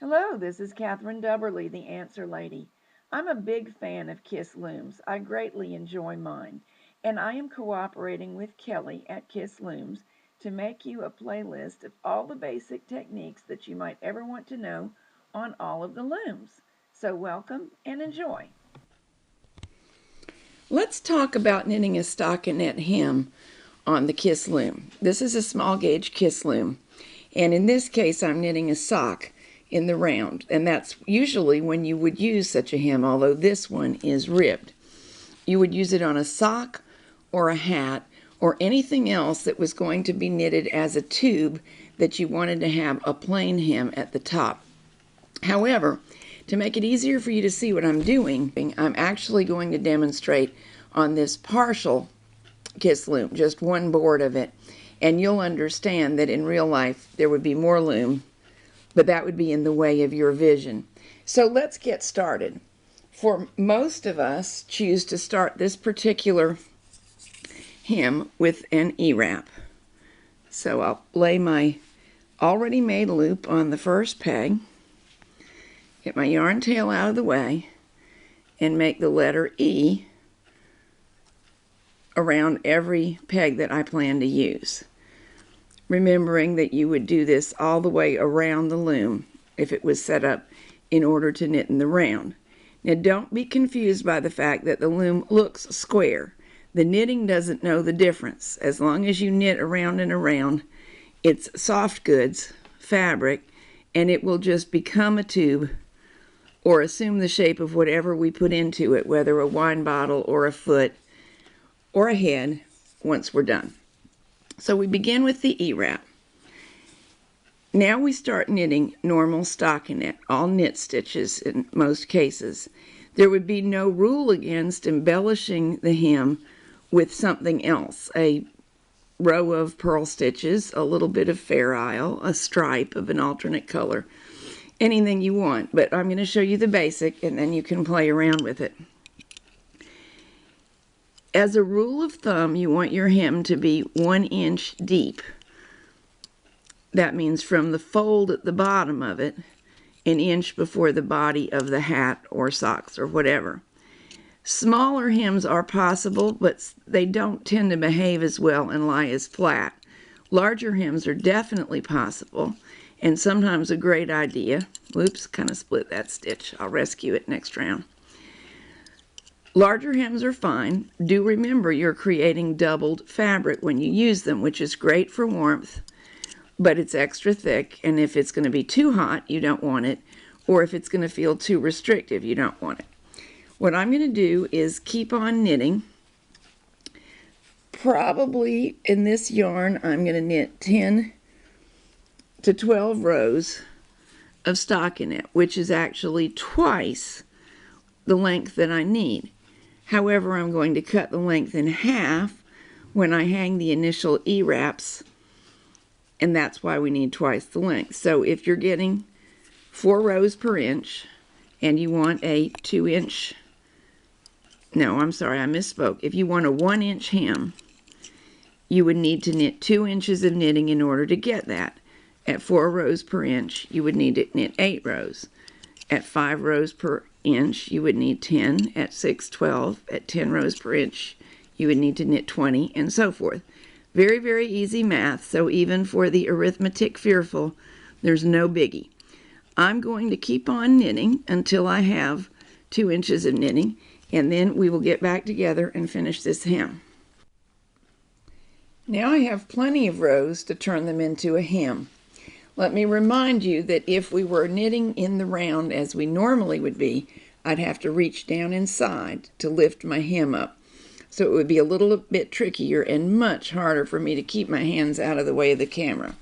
Hello, this is Catherine Dubberly, the Answer Lady. I'm a big fan of Kiss Looms. I greatly enjoy mine, and I am cooperating with Kelly at Kiss Looms to make you a playlist of all the basic techniques that you might ever want to know on all of the looms. So welcome and enjoy. Let's talk about knitting a stockinette hem on the Kiss loom. This is a small gauge Kiss loom, and in this case I'm knitting a sock in the round, and that's usually when you would use such a hem, although this one is ribbed. You would use it on a sock or a hat or anything else that was going to be knitted as a tube that you wanted to have a plain hem at the top. However, to make it easier for you to see what I'm doing, I'm actually going to demonstrate on this partial Kiss loom, just one board of it, and you'll understand that in real life there would be more loom, but that would be in the way of your vision. So let's get started. For most of us, choose to start this particular hem with an E-wrap. So I'll lay my already made loop on the first peg, get my yarn tail out of the way, and make the letter E around every peg that I plan to use. Remembering that you would do this all the way around the loom if it was set up in order to knit in the round. Now don't be confused by the fact that the loom looks square. The knitting doesn't know the difference. As long as you knit around and around, it's soft goods, fabric, and it will just become a tube or assume the shape of whatever we put into it, whether a wine bottle or a foot or a head, once we're done. So we begin with the E-wrap. Now we start knitting normal stockinette, all knit stitches in most cases. There would be no rule against embellishing the hem with something else, a row of purl stitches, a little bit of fair isle, a stripe of an alternate color, anything you want, but I'm going to show you the basic and then you can play around with it. As a rule of thumb, you want your hem to be 1 inch deep. That means from the fold at the bottom of it, an inch before the body of the hat or socks or whatever. Smaller hems are possible, but they don't tend to behave as well and lie as flat. Larger hems are definitely possible and sometimes a great idea. Whoops, kind of split that stitch. I'll rescue it next round. Larger hems are fine. Do remember you're creating doubled fabric when you use them, which is great for warmth, but it's extra thick, and if it's going to be too hot, you don't want it, or if it's going to feel too restrictive, you don't want it. What I'm going to do is keep on knitting. Probably in this yarn, I'm going to knit 10 to 12 rows of stockinette, which is actually twice the length that I need. However, I'm going to cut the length in half when I hang the initial E-wraps, and that's why we need twice the length. So if you're getting 4 rows per inch and you want a 2-inch, no, I'm sorry, I misspoke. If you want a 1-inch hem, you would need to knit 2 inches of knitting in order to get that. At 4 rows per inch, you would need to knit 8 rows. At 5 rows per inch, you would need 10. At 6, 12. At 10 rows per inch, you would need to knit 20, and so forth. Very, very easy math, so even for the arithmetic fearful, there's no biggie. I'm going to keep on knitting until I have 2 inches of knitting, and then we will get back together and finish this hem. Now I have plenty of rows to turn them into a hem. Let me remind you that if we were knitting in the round as we normally would be, I'd have to reach down inside to lift my hem up. So it would be a little bit trickier and much harder for me to keep my hands out of the way of the camera.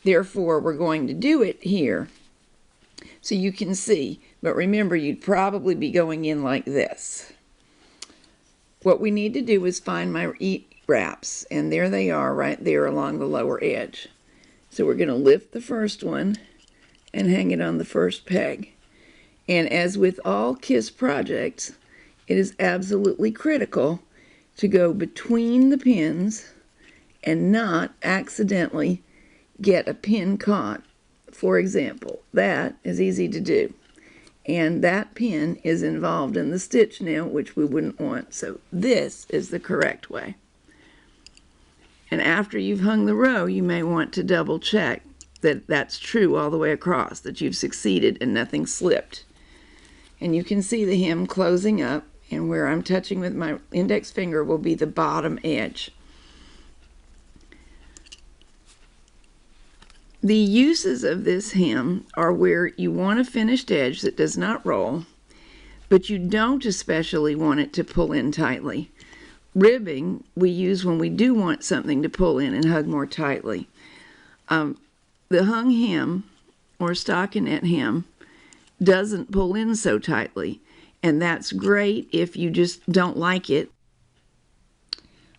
Therefore, we're going to do it here so you can see. But remember, you'd probably be going in like this. What we need to do is find my E-wraps, and there they are right there along the lower edge. So we're going to lift the first one and hang it on the first peg. And as with all KISS projects, it is absolutely critical to go between the pins and not accidentally get a pin caught for example, that is easy to do. And that pin is involved in the stitch now, which we wouldn't want. So this is the correct way. And after you've hung the row, you may want to double check that that's true all the way across, that you've succeeded and nothing slipped. And you can see the hem closing up, and where I'm touching with my index finger will be the bottom edge. The uses of this hem are where you want a finished edge that does not roll, but you don't especially want it to pull in tightly. Ribbing we use when we do want something to pull in and hug more tightly. The hung hem or stockinette hem doesn't pull in so tightly, and that's great if you just don't like it.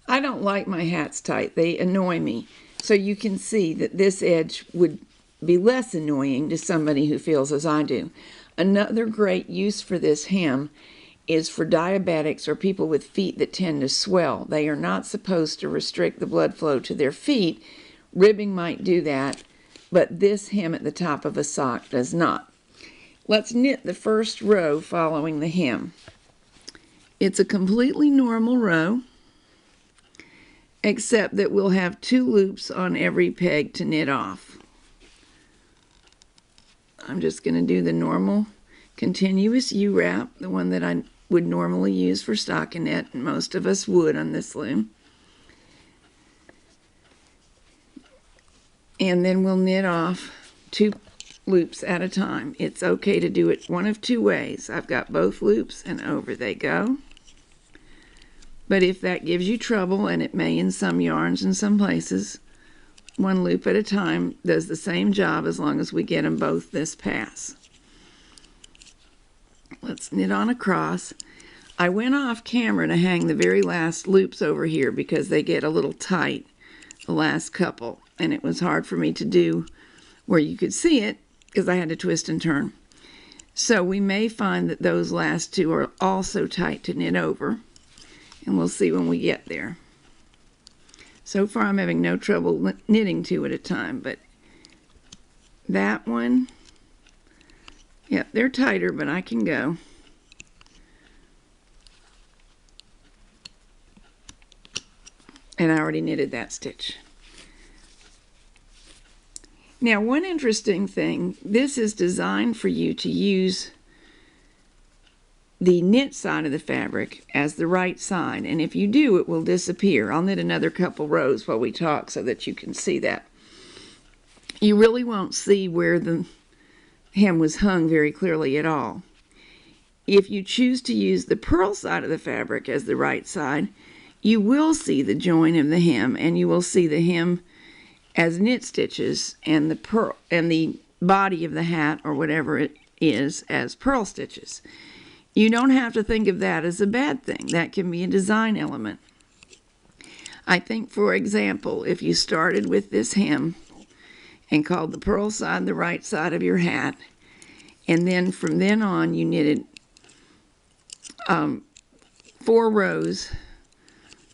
I don't like my hats tight. They annoy me. So you can see that this edge would be less annoying to somebody who feels as I do. Another great use for this hem is for diabetics or people with feet that tend to swell. They are not supposed to restrict the blood flow to their feet. Ribbing might do that, but this hem at the top of a sock does not. Let's knit the first row following the hem. It's a completely normal row, except that we'll have 2 loops on every peg to knit off. I'm just going to do the normal continuous U-wrap, the one that I would normally use for stockinette, and most of us would on this loom. And then we'll knit off 2 loops at a time. It's okay to do it one of 2 ways. I've got both loops and over they go. But if that gives you trouble, and it may in some yarns and some places, 1 loop at a time does the same job as long as we get them both this pass. Let's knit on across. I went off camera to hang the very last loops over here because they get a little tight, the last couple, and it was hard for me to do where you could see it because I had to twist and turn. So we may find that those last 2 are also tight to knit over. And we'll see when we get there. So far I'm having no trouble knitting 2 at a time, but that one, yeah, they're tighter, but I can go. And I already knitted that stitch. Now, one interesting thing, this is designed for you to use the knit side of the fabric as the right side, and if you do, it will disappear. I'll knit another couple rows while we talk so that you can see that. You really won't see where the hem was hung very clearly at all. If you choose to use the purl side of the fabric as the right side, you will see the join of the hem, and you will see the hem as knit stitches and the purl and the body of the hat or whatever it is as purl stitches. You don't have to think of that as a bad thing. That can be a design element. I think, for example, if you started with this hem and called the purl side the right side of your hat, and then from then on you knitted 4 rows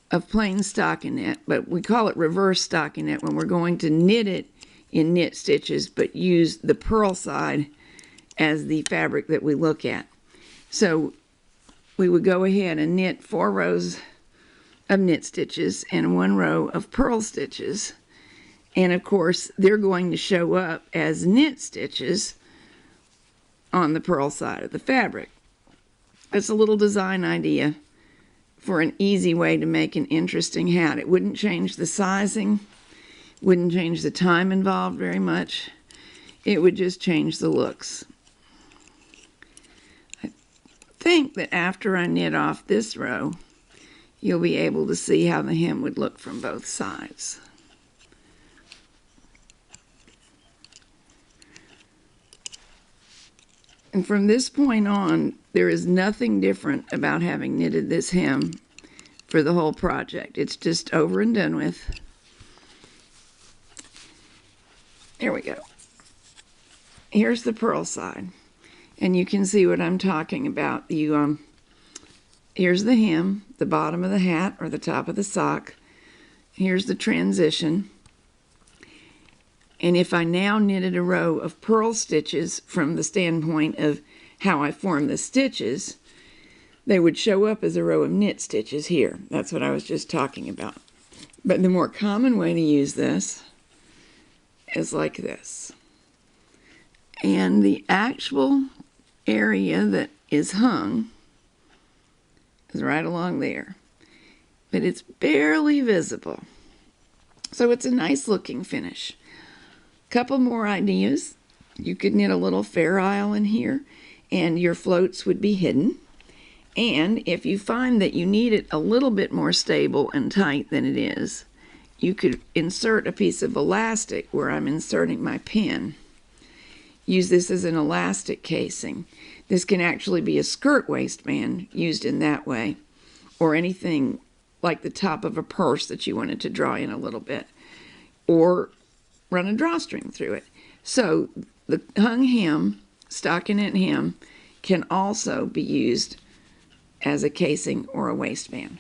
of plain stockinette, but we call it reverse stockinette when we're going to knit it in knit stitches, but use the purl side as the fabric that we look at. So we would go ahead and knit 4 rows of knit stitches and 1 row of purl stitches. And of course, they're going to show up as knit stitches on the purl side of the fabric. It's a little design idea for an easy way to make an interesting hat. It wouldn't change the sizing, wouldn't change the time involved very much. It would just change the looks. I think that after I knit off this row, you'll be able to see how the hem would look from both sides. And from this point on, there is nothing different about having knitted this hem for the whole project. It's just over and done with. There we go. Here's the purl side. And you can see what I'm talking about. Here's the hem, the bottom of the hat or the top of the sock. Here's the transition. And if I now knitted a row of purl stitches from the standpoint of how I form the stitches, they would show up as a row of knit stitches here. That's what I was just talking about. But the more common way to use this is like this. And the actual area that is hung is right along there. But it's barely visible. So it's a nice looking finish. Couple more ideas. You could knit a little fair isle in here and your floats would be hidden. And if you find that you need it a little bit more stable and tight than it is, you could insert a piece of elastic where I'm inserting my pin. Use this as an elastic casing. This can actually be a skirt waistband used in that way, or anything like the top of a purse that you wanted to draw in a little bit, or run a drawstring through it. So the hung hem, stockinette hem, can also be used as a casing or a waistband.